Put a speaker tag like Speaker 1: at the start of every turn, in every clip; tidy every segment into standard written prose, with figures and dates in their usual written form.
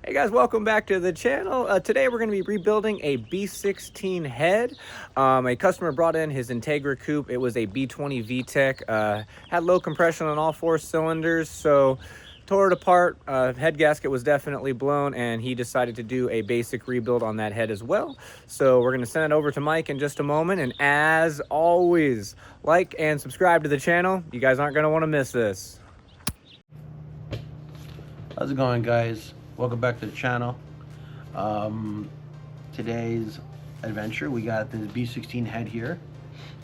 Speaker 1: Hey guys, welcome back to the channel. Today we're going to be rebuilding a B16 head. A customer brought in his Integra coupe. It was a B20 VTEC. Had low compression on all 4 cylinders, so tore it apart. Head gasket was definitely blown, and he decided to do a basic rebuild on that head as well. So we're going to send it over to Mike in just a moment, and as always, like and subscribe to the channel. You guys aren't going to want to miss this.
Speaker 2: How's it going, guys? Welcome back to the channel. Today's adventure, we got this B16 head here.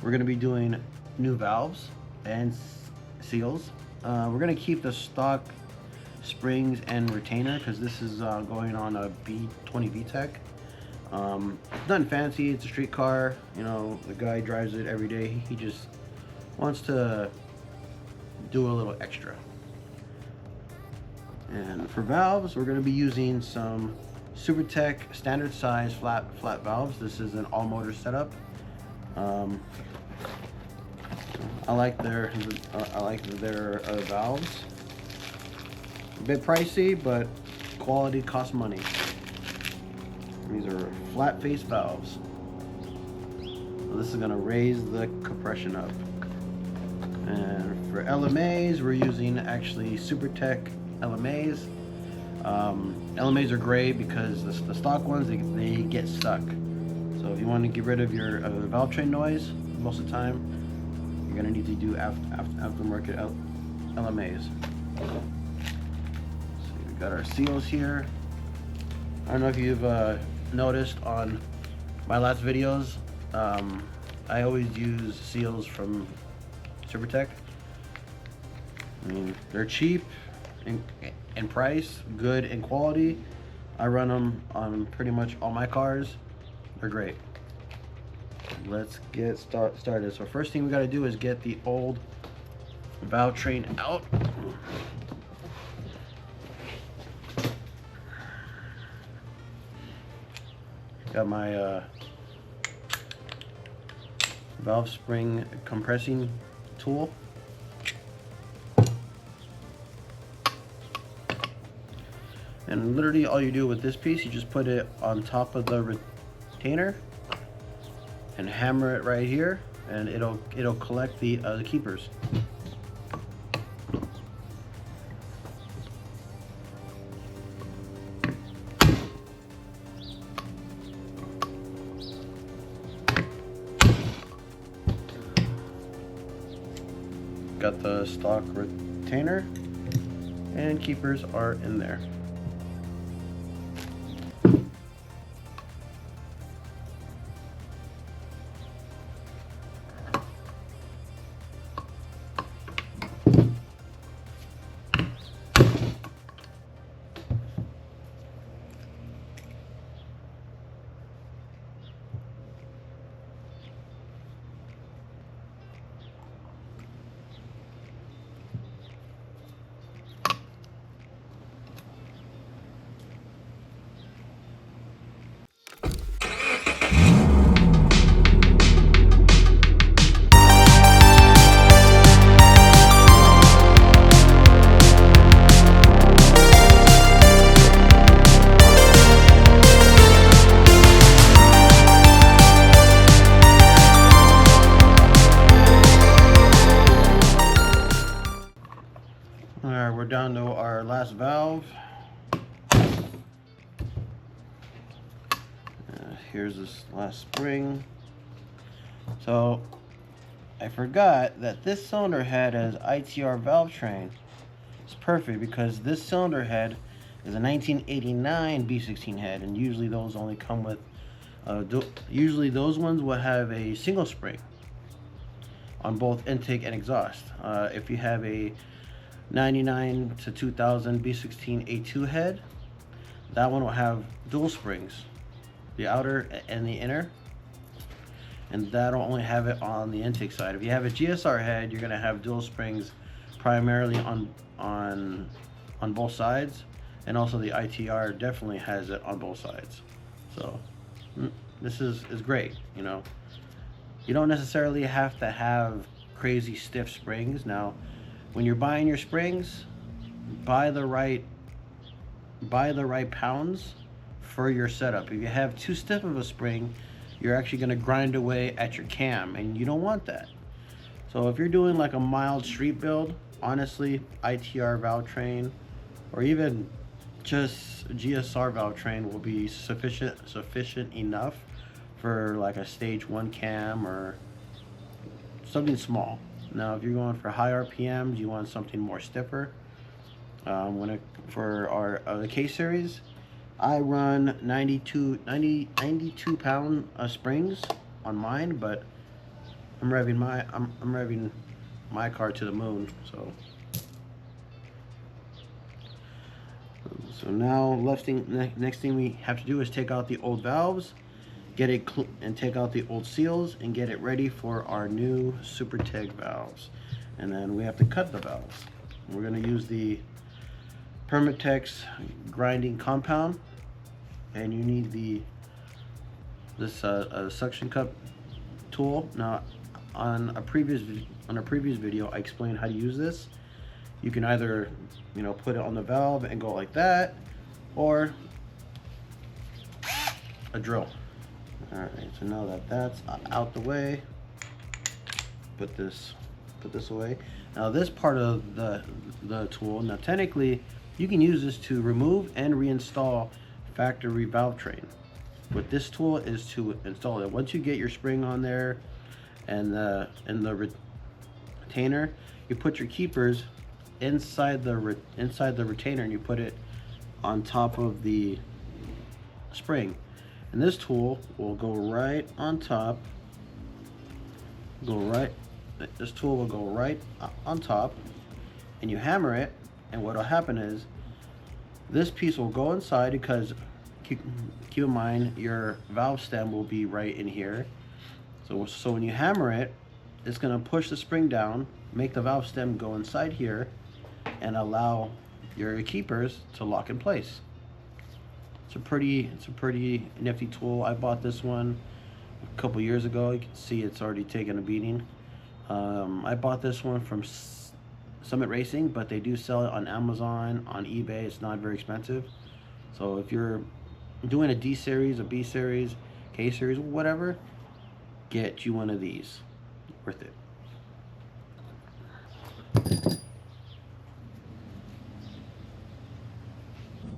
Speaker 2: We're going to be doing new valves and seals. We're going to keep the stock springs and retainer because this is going on a B20 VTEC. Nothing fancy, it's a street car. You know, the guy drives it every day. He just wants to do a little extra. And for valves, we're going to be using some SuperTech standard size flat valves. This is an all motor setup. I like their valves. A bit pricey, but quality costs money. These are flat face valves. So this is going to raise the compression up. And for LMAs, we're using actually SuperTech LMAs. LMAs are great because the stock ones, they get stuck. So if you want to get rid of your valve train noise, most of the time you're going to need to do aftermarket LMAs. So we've got our seals here. I don't know if you've noticed on my last videos, I always use seals from SuperTech. I mean, they're cheap in price, good in quality. I run them on pretty much all my cars. They're great. Let's get started. So first thing we got to do is get the old valve train out. Got my valve spring compressing tool. And literally all you do with this piece, you just put it on top of the retainer and hammer it right here, and it'll collect the keepers. Got the stock retainer, and keepers are in there. Alright, we're down to our last valve. Here's this last spring. So I forgot that this cylinder head has ITR valve train. It's perfect because this cylinder head is a 1989 B16 head, and usually those only come with usually those ones will have a single spring on both intake and exhaust. If you have a 99 to 2000 B16 A2 head, that one will have dual springs, the outer and the inner, and that'll only have it on the intake side. If you have a GSR head, you're going to have dual springs primarily on both sides, and also the ITR definitely has it on both sides. So this is great. You know, you don't necessarily have to have crazy stiff springs. Now when you're buying your springs, buy the right buy the right pounds for your setup. If you have too stiff of a spring, you're actually going to grind away at your cam, and you don't want that. So if you're doing like a mild street build, honestly, ITR valve train or even just GSR valve train will be sufficient enough for like a stage 1 cam or something small. Now if you're going for high RPMs, you want something more stiffer. For our K series, I run 92 pound springs on mine, but I'm revving my car to the moon. So now next thing we have to do is take out the old valves, and take out the old seals and get it ready for our new Super Teg valves. And then we have to cut the valves. We're going to use the Permatex grinding compound, and you need this suction cup tool. Now on a previous video I explained how to use this. You can either put it on the valve and go like that, or a drill. All right, so now that that's out the way, put this away. Now this part of the tool, now technically you can use this to remove and reinstall factory valve train. What this tool is to install it. Once you get your spring on there and the retainer, you put your keepers inside the retainer, and you put it on top of the spring. And this tool will go right on top. This tool will go right on top, and you hammer it, and what'll happen is this piece will go inside, because keep in mind your valve stem will be right in here. So when you hammer it, it's going to push the spring down, make the valve stem go inside here, and allow your keepers to lock in place. It's a pretty nifty tool. I bought this one a couple years ago. You can see it's already taken a beating. I bought this one from Summit Racing, but they do sell it on Amazon, on eBay. It's not very expensive. So if you're doing a D series, a B series, K series, whatever, get you one of these. Worth it.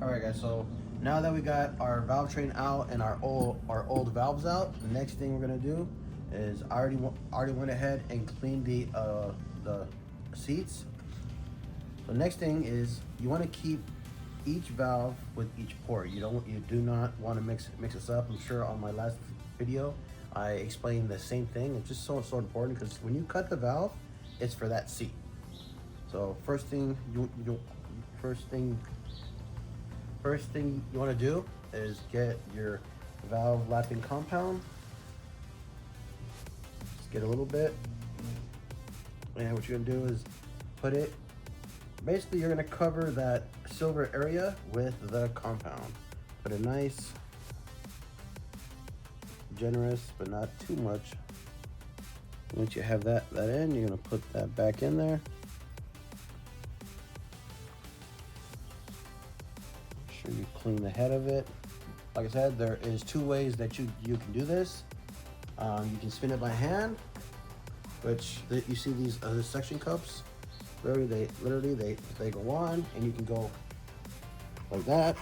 Speaker 2: Alright guys, so now that we got our valve train out and our old valves out, the next thing we're gonna do is I already went ahead and cleaned the seats. The next thing is you want to keep each valve with each port. You do not want to mix this up. I'm sure on my last video I explained the same thing. It's just so important, because when you cut the valve, it's for that seat. So first thing you want to do is get your valve lapping compound. Just get a little bit, and what you're gonna do is put it. Basically, you're gonna cover that silver area with the compound. Put a nice, generous, but not too much. Once you have that in, you're gonna put that back in there. Make sure you clean the head of it. Like I said, there is two ways that you can do this. You can spin it by hand, which you see these suction cups. Literally they go on, and you can go like that,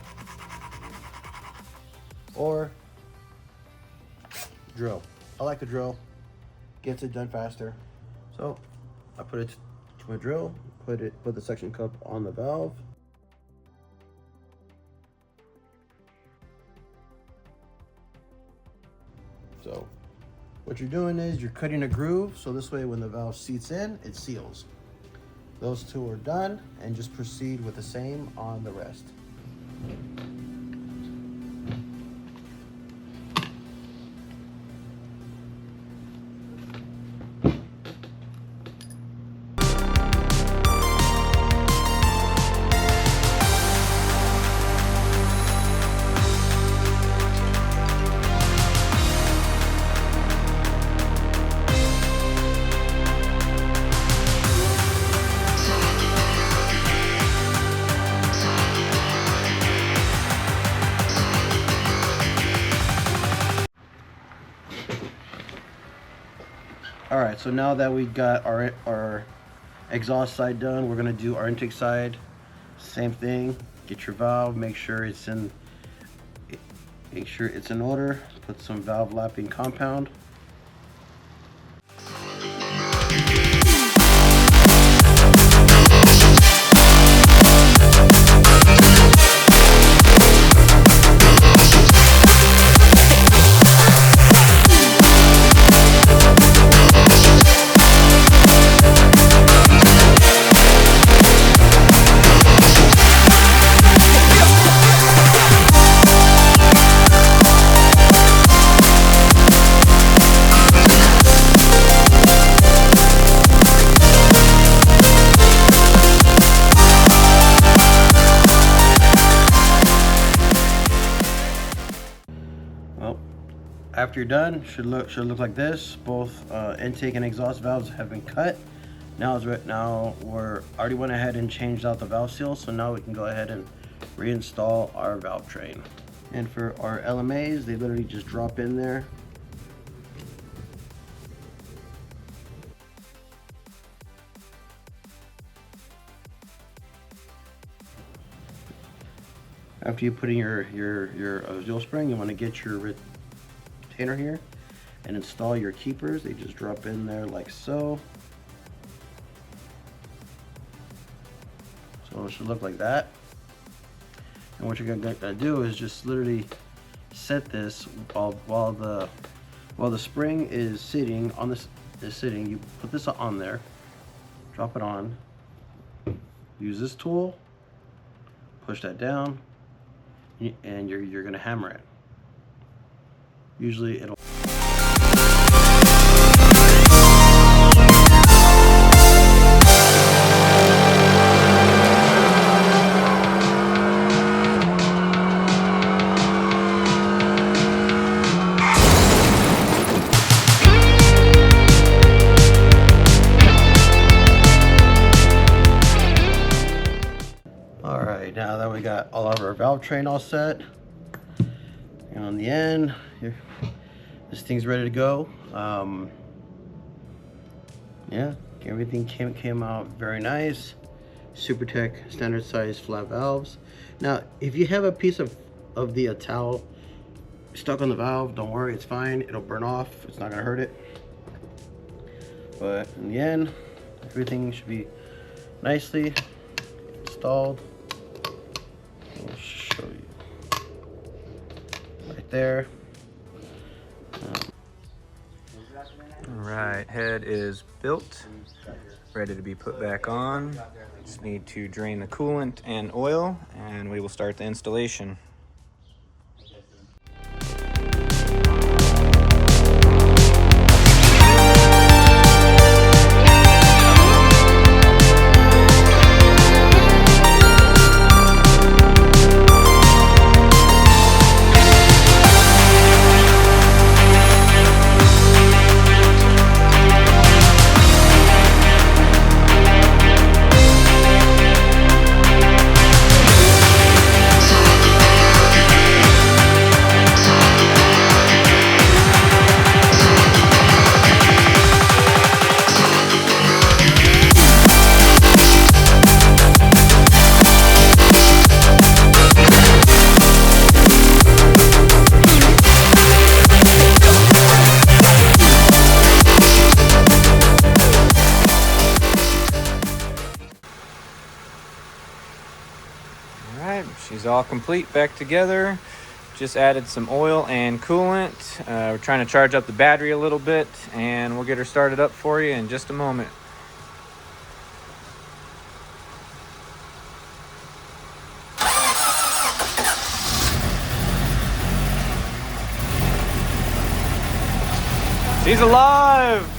Speaker 2: or drill. I like the drill, gets it done faster. So I put it to my drill, put the suction cup on the valve. So what you're doing is you're cutting a groove, so this way when the valve seats in, it seals. Those two are done, and just proceed with the same on the rest. All right, so now that we got our exhaust side done, we're gonna do our intake side. Same thing. Get your valve. Make sure it's in order. Put some valve lapping compound. Well, after you're done, should look like this. Both intake and exhaust valves have been cut. Now we're already went ahead and changed out the valve seal, so now we can go ahead and reinstall our valve train. And for our LMAs, they literally just drop in there. After you put in your seal spring, you want to get your retainer here and install your keepers. They just drop in there like so. So it should look like that. And what you're gonna do is just literally set this while the spring is sitting on this you put this on there, drop it on, use this tool, push that down, and you're gonna hammer it. Usually it'll now that we got all of our valve train all set, and on the end, this thing's ready to go. Yeah, everything came out very nice. SuperTech standard size flat valves. Now, if you have a piece of the towel stuck on the valve, don't worry, it's fine. It'll burn off. It's not gonna hurt it. But in the end, everything should be nicely installed. I'll show you right there.
Speaker 1: All right, head is built, ready to be put back on. Just need to drain the coolant and oil, and we will start the installation. She's all complete, back together. Just added some oil and coolant. We're trying to charge up the battery a little bit, and we'll get her started up for you in just a moment. She's alive!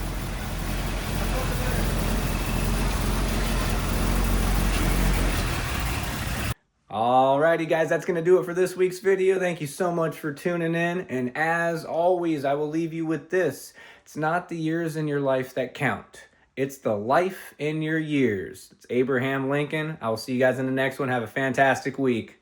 Speaker 1: Alrighty guys, that's going to do it for this week's video. Thank you so much for tuning in. And as always, I will leave you with this. It's not the years in your life that count. It's the life in your years. It's Abraham Lincoln. I will see you guys in the next one. Have a fantastic week.